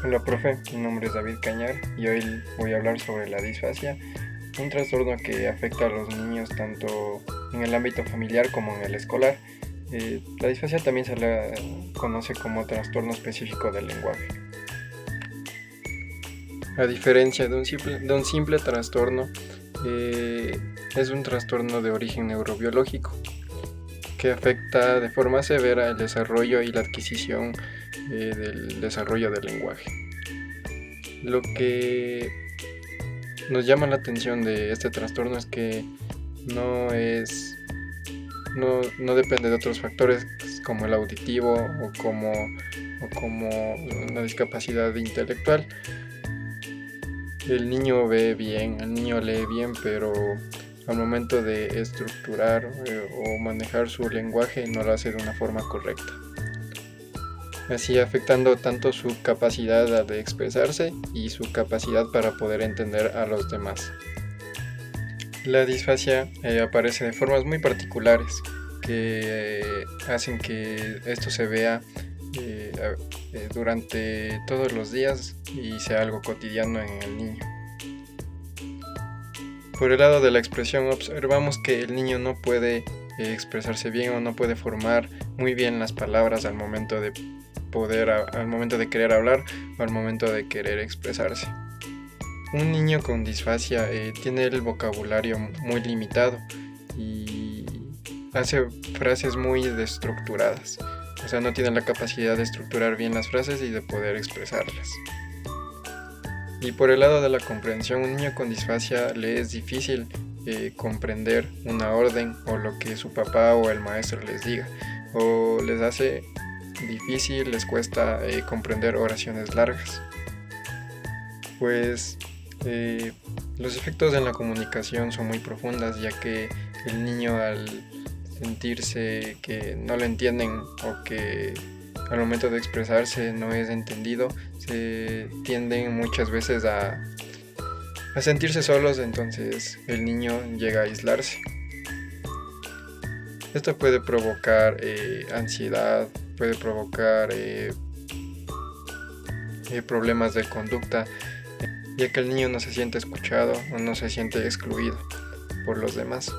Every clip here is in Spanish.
Hola profe, mi nombre es David Cañar y hoy voy a hablar sobre la disfasia, un trastorno que afecta a los niños tanto en el ámbito familiar como en el escolar. La disfasia también se la conoce como trastorno específico del lenguaje. A diferencia de un simple trastorno, es un trastorno de origen neurobiológico que afecta de forma severa el desarrollo y la adquisición del desarrollo del lenguaje. Lo que nos llama la atención de este trastorno es que no es no depende de otros factores como el auditivo o como una discapacidad intelectual. El niño ve bien, el niño lee bien, pero al momento de estructurar o manejar su lenguaje no lo hace de una forma correcta, así afectando tanto su capacidad de expresarse y su capacidad para poder entender a los demás. La disfasia aparece de formas muy particulares que hacen que esto se vea durante todos los días y sea algo cotidiano en el niño. Por el lado de la expresión, observamos que el niño no puede expresarse bien o no puede formar muy bien las palabras al momento de al momento de querer hablar o al momento de querer expresarse. Un niño con disfasia tiene el vocabulario muy limitado y hace frases muy destructuradas. O sea, no tiene la capacidad de estructurar bien las frases y de poder expresarlas. Y por el lado de la comprensión, un niño con disfasia le es difícil comprender una orden o lo que su papá o el maestro les diga. O les hace difícil, les cuesta comprender oraciones largas. Pues los efectos en la comunicación son muy profundas, ya que el niño al sentirse que no lo entienden o que al momento de expresarse no es entendido, se tienden muchas veces a sentirse solos, entonces el niño llega a aislarse. Esto puede provocar ansiedad, puede provocar problemas de conducta, ya que el niño no se siente escuchado o no se siente excluido por los demás.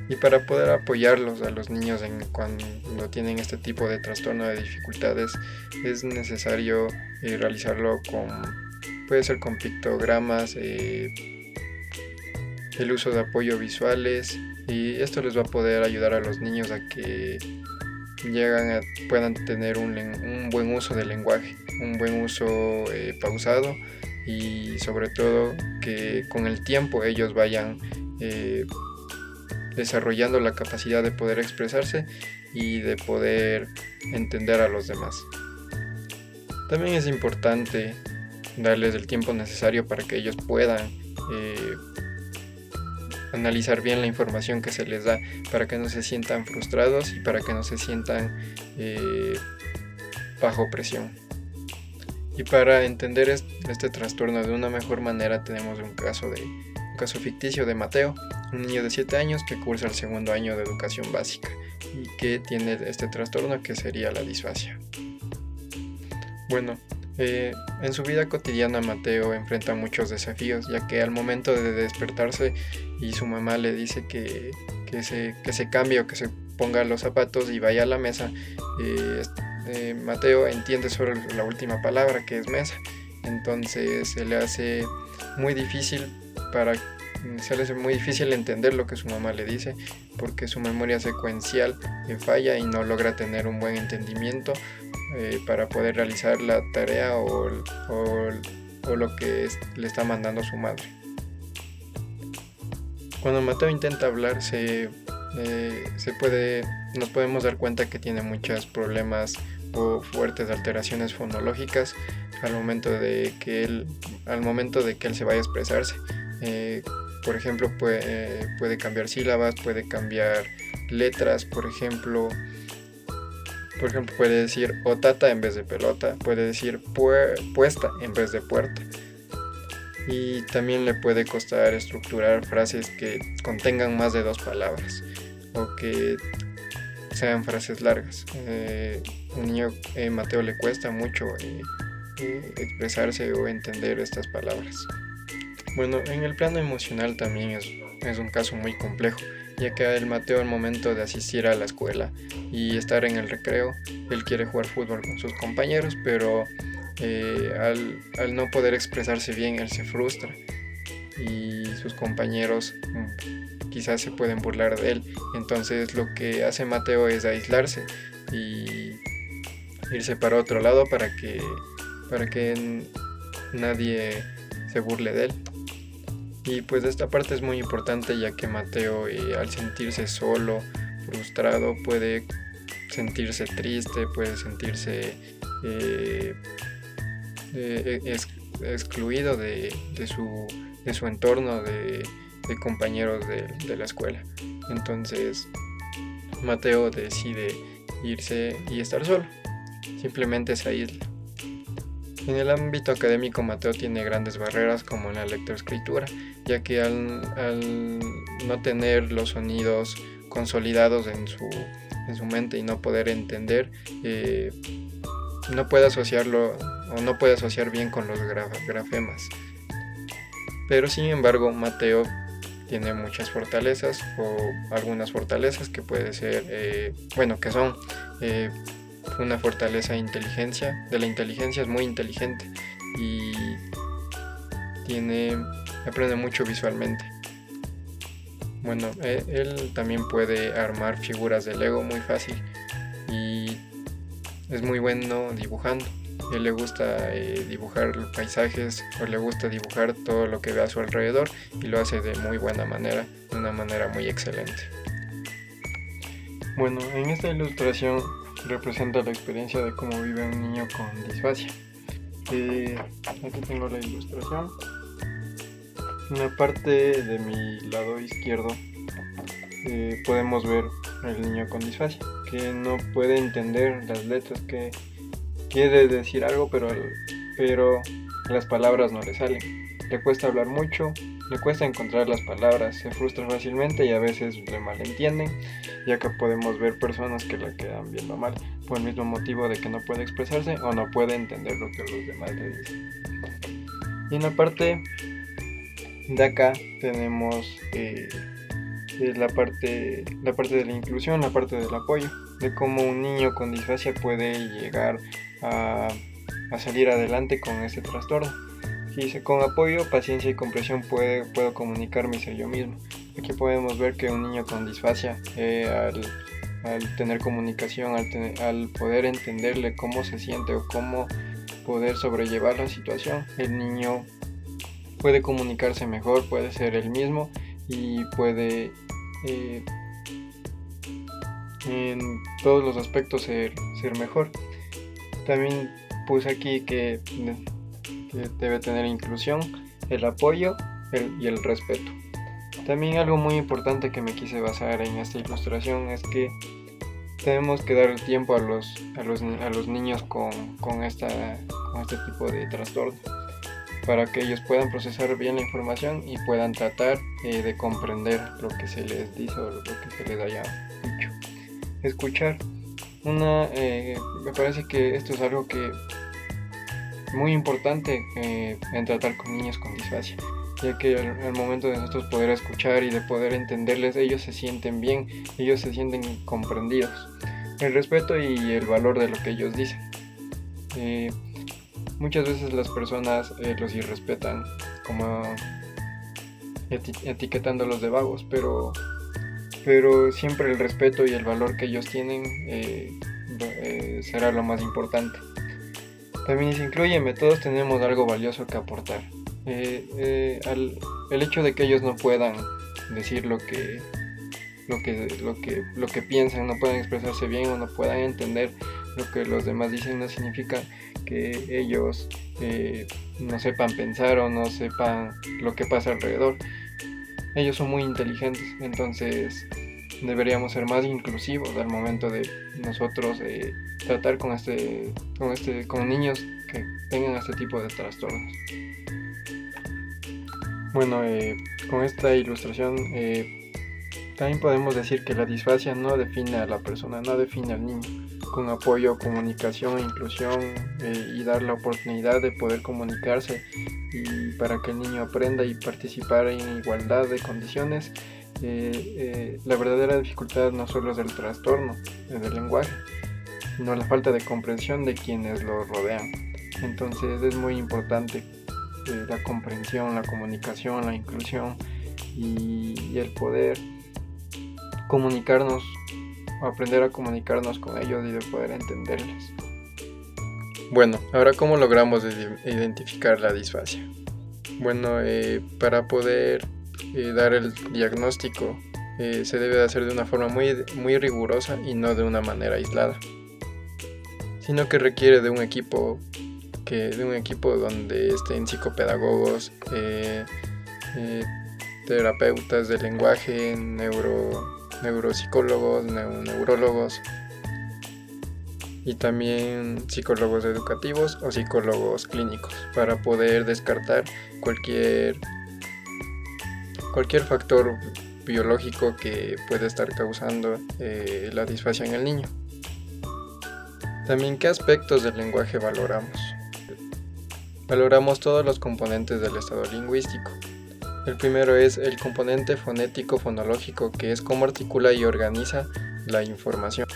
Y para poder apoyarlos a los niños cuando tienen este tipo de trastorno de dificultades, es necesario realizarlo puede ser con pictogramas, el uso de apoyo visuales, y esto les va a poder ayudar a los niños a que puedan tener un buen uso del lenguaje, un buen uso pausado, y sobre todo que con el tiempo ellos vayan desarrollando la capacidad de poder expresarse y de poder entender a los demás. También es importante darles el tiempo necesario para que ellos puedan analizar bien la información que se les da, para que no se sientan frustrados y para que no se sientan bajo presión. Y para entender este trastorno de una mejor manera, tenemos un caso ficticio de Mateo, un niño de 7 años que cursa el segundo año de educación básica y que tiene este trastorno que sería la disfasia. Bueno, en su vida cotidiana Mateo enfrenta muchos desafíos, ya que al momento de despertarse y su mamá le dice que se cambie o que se ponga los zapatos y vaya a la mesa, Mateo entiende solo la última palabra, que es mesa. Entonces se le hace muy difícil entender lo que su mamá le dice, porque su memoria secuencial falla y no logra tener un buen entendimiento para poder realizar la tarea o lo que le está mandando su madre. Cuando Mateo intenta hablar, nos podemos dar cuenta que tiene muchos problemas o fuertes alteraciones fonológicas al momento de que él se vaya a expresarse. Por ejemplo, puede cambiar sílabas, puede cambiar letras. Por ejemplo, puede decir otata en vez de pelota, puede decir puesta en vez de puerta. Y también le puede costar estructurar frases que contengan más de 2 palabras o que sean frases largas. Un niño, Mateo, le cuesta mucho expresarse o entender estas palabras. Bueno, en el plano emocional también es un caso muy complejo, ya que el Mateo al momento de asistir a la escuela y estar en el recreo, él quiere jugar fútbol con sus compañeros, pero al no poder expresarse bien, él se frustra y sus compañeros quizás se pueden burlar de él. Entonces lo que hace Mateo es aislarse y irse para otro lado para que nadie se burle de él. Y pues esta parte es muy importante, ya que Mateo al sentirse solo, frustrado, puede sentirse triste, puede sentirse excluido de su entorno de compañeros de la escuela. Entonces Mateo decide irse y estar solo, simplemente se aísla. En el ámbito académico, Mateo tiene grandes barreras como en la lectoescritura, ya que al no tener los sonidos consolidados en su mente y no poder entender, no puede asociarlo o no puede asociar bien con los grafemas. Pero sin embargo, Mateo tiene muchas fortalezas, o algunas fortalezas que puede ser, que son una fortaleza de la inteligencia, es muy inteligente y aprende mucho visualmente. Bueno, él también puede armar figuras de Lego muy fácil y es muy bueno dibujando. A él le gusta dibujar paisajes, o le gusta dibujar todo lo que ve a su alrededor, y lo hace de muy buena manera, de una manera muy excelente. Bueno, en esta ilustración representa la experiencia de cómo vive un niño con disfasia. Aquí tengo la ilustración. En la parte de mi lado izquierdo podemos ver al niño con disfasia, que no puede entender las letras, que quiere decir algo, pero las palabras no le salen. Le cuesta hablar mucho, le cuesta encontrar las palabras, se frustra fácilmente y a veces le malentienden, ya que podemos ver personas que la quedan viendo mal por el mismo motivo de que no puede expresarse o no puede entender lo que los demás le dicen. Y en la parte de acá tenemos la parte de la inclusión, la parte del apoyo, de cómo un niño con disfasia puede llegar a salir adelante con este trastorno. Y dice: con apoyo, paciencia y comprensión puedo comunicarme y ser yo mismo. Aquí podemos ver que un niño con disfasia, al tener comunicación, al poder entenderle cómo se siente o cómo poder sobrellevar la situación, el niño puede comunicarse mejor, puede ser el mismo y puede en todos los aspectos ser mejor. También puse aquí que debe tener inclusión, el apoyo y el respeto. También algo muy importante que me quise basar en esta ilustración es que tenemos que dar el tiempo a los niños con este tipo de trastorno, para que ellos puedan procesar bien la información y puedan tratar de comprender lo que se les dice o lo que se les haya dicho. Escuchar. Me parece que esto es algo que muy importante en tratar con niños con disfasia, ya que al momento de nosotros poder escuchar y de poder entenderles, ellos se sienten bien, ellos se sienten comprendidos. El respeto y el valor de lo que ellos dicen. Muchas veces las personas los irrespetan, como etiquetándolos de vagos, pero siempre el respeto y el valor que ellos tienen será lo más importante. También se incluyeme, todos tenemos algo valioso que aportar. El hecho de que ellos no puedan decir lo que piensan, no puedan expresarse bien o no puedan entender lo que los demás dicen, no significa que ellos no sepan pensar o no sepan lo que pasa alrededor. Ellos son muy inteligentes, entonces deberíamos ser más inclusivos al momento de nosotros tratar con niños que tengan este tipo de trastornos. Bueno, con esta ilustración también podemos decir que la disfasia no define a la persona, no define al niño. con apoyo, comunicación e inclusión, y dar la oportunidad de poder comunicarse y para que el niño aprenda y participar en igualdad de condiciones. La verdadera dificultad no solo es el trastorno del lenguaje, sino la falta de comprensión de quienes lo rodean. Entonces es muy importante la comprensión, la comunicación, la inclusión y el poder comunicarnos o aprender a comunicarnos con ellos y de poder entenderles. Bueno, ahora ¿cómo logramos identificar la disfasia? Bueno, para poder dar el diagnóstico se debe de hacer de una forma muy rigurosa y no de una manera aislada, sino que requiere de un equipo donde estén psicopedagogos, terapeutas de lenguaje, neuropsicólogos, neurólogos y también psicólogos educativos o psicólogos clínicos para poder descartar cualquier factor biológico que puede estar causando la disfasia en el niño. También, ¿qué aspectos del lenguaje valoramos? Valoramos todos los componentes del estado lingüístico. El primero es el componente fonético-fonológico, que es cómo articula y organiza la información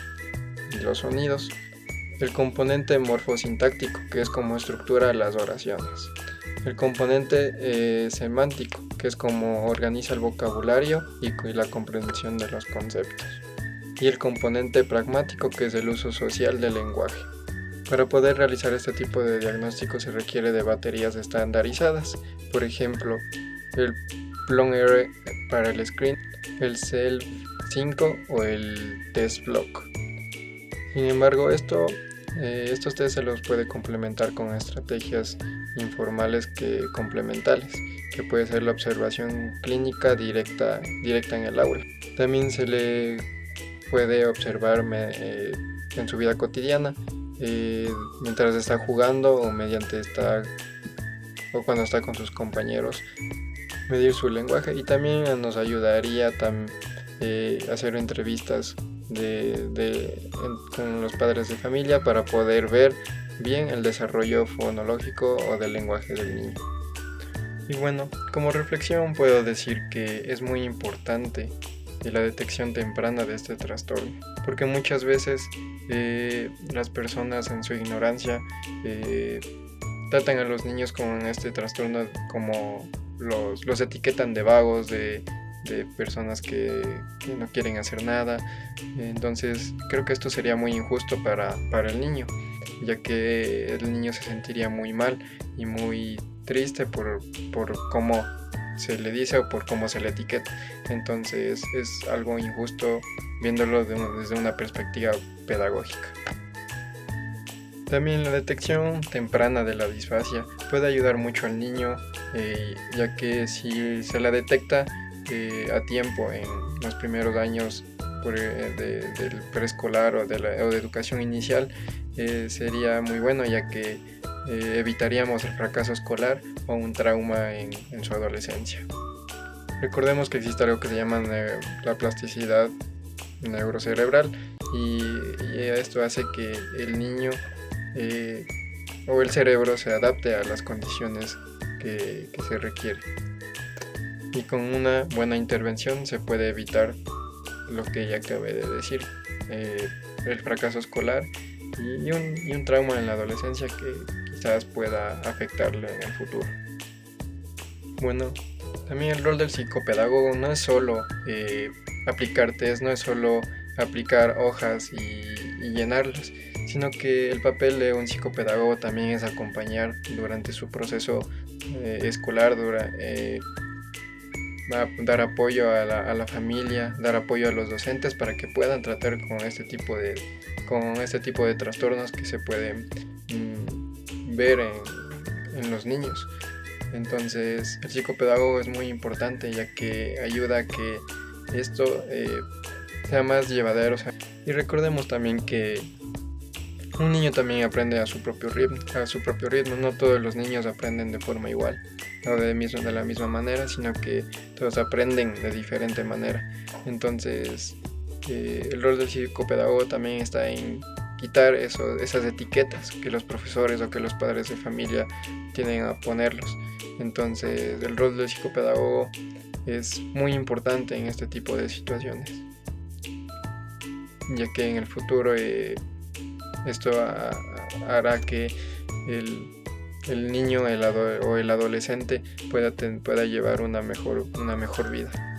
y los sonidos. El componente morfosintáctico, que es cómo estructura las oraciones. El componente semántico, que es cómo organiza el vocabulario y la comprensión de los conceptos. Y el componente pragmático, que es el uso social del lenguaje. Para poder realizar este tipo de diagnóstico se requiere de baterías estandarizadas, por ejemplo, el Plon-R para el screen, el CEL5 o el TestBlock. Sin embargo, estos test se los puede complementar con estrategias informales complementales, que puede ser la observación clínica directa en el aula. También se le puede observar en su vida cotidiana, mientras está jugando o cuando está con sus compañeros, medir su lenguaje. Y también nos ayudaría hacer entrevistas con los padres de familia para poder ver bien el desarrollo fonológico o del lenguaje del niño. Y bueno, como reflexión puedo decir que es muy importante la detección temprana de este trastorno, porque muchas veces las personas en su ignorancia tratan a los niños con este trastorno como los etiquetan de vagos, de personas que no quieren hacer nada. Entonces creo que esto sería muy injusto para el niño, ya que el niño se sentiría muy mal y muy triste por cómo se le dice o por cómo se le etiqueta. Entonces es algo injusto viéndolo desde una perspectiva pedagógica. También la detección temprana de la disfasia puede ayudar mucho al niño, ya que si se la detecta a tiempo en los primeros años del preescolar o de educación inicial, sería muy bueno, ya que evitaríamos el fracaso escolar o un trauma en su adolescencia. Recordemos que existe algo que se llama la plasticidad neurocerebral, y esto hace que el niño o el cerebro se adapte a las condiciones que se requiere. Y con una buena intervención se puede evitar lo que ya acabé de decir, el fracaso escolar y un trauma en la adolescencia que quizás pueda afectarle en el futuro. Bueno, también el rol del psicopedagogo no es solo aplicar test, no es solo aplicar hojas y llenarlas, sino que el papel de un psicopedagogo también es acompañar durante su proceso escolar, dar apoyo a la familia, dar apoyo a los docentes para que puedan tratar con este tipo de trastornos que se pueden ver en los niños. Entonces el psicopedagogo es muy importante, ya que ayuda a que esto sea más llevadero. Y recordemos también que un niño también aprende a su propio ritmo. No todos los niños aprenden de forma igual o de la misma manera, sino que todos aprenden de diferente manera. Entonces el rol del psicopedagogo también está en quitar esas etiquetas que los profesores o que los padres de familia tienen a ponerlos. Entonces el rol del psicopedagogo es muy importante en este tipo de situaciones, ya que en el futuro esto hará que el niño o el adolescente pueda llevar una mejor vida.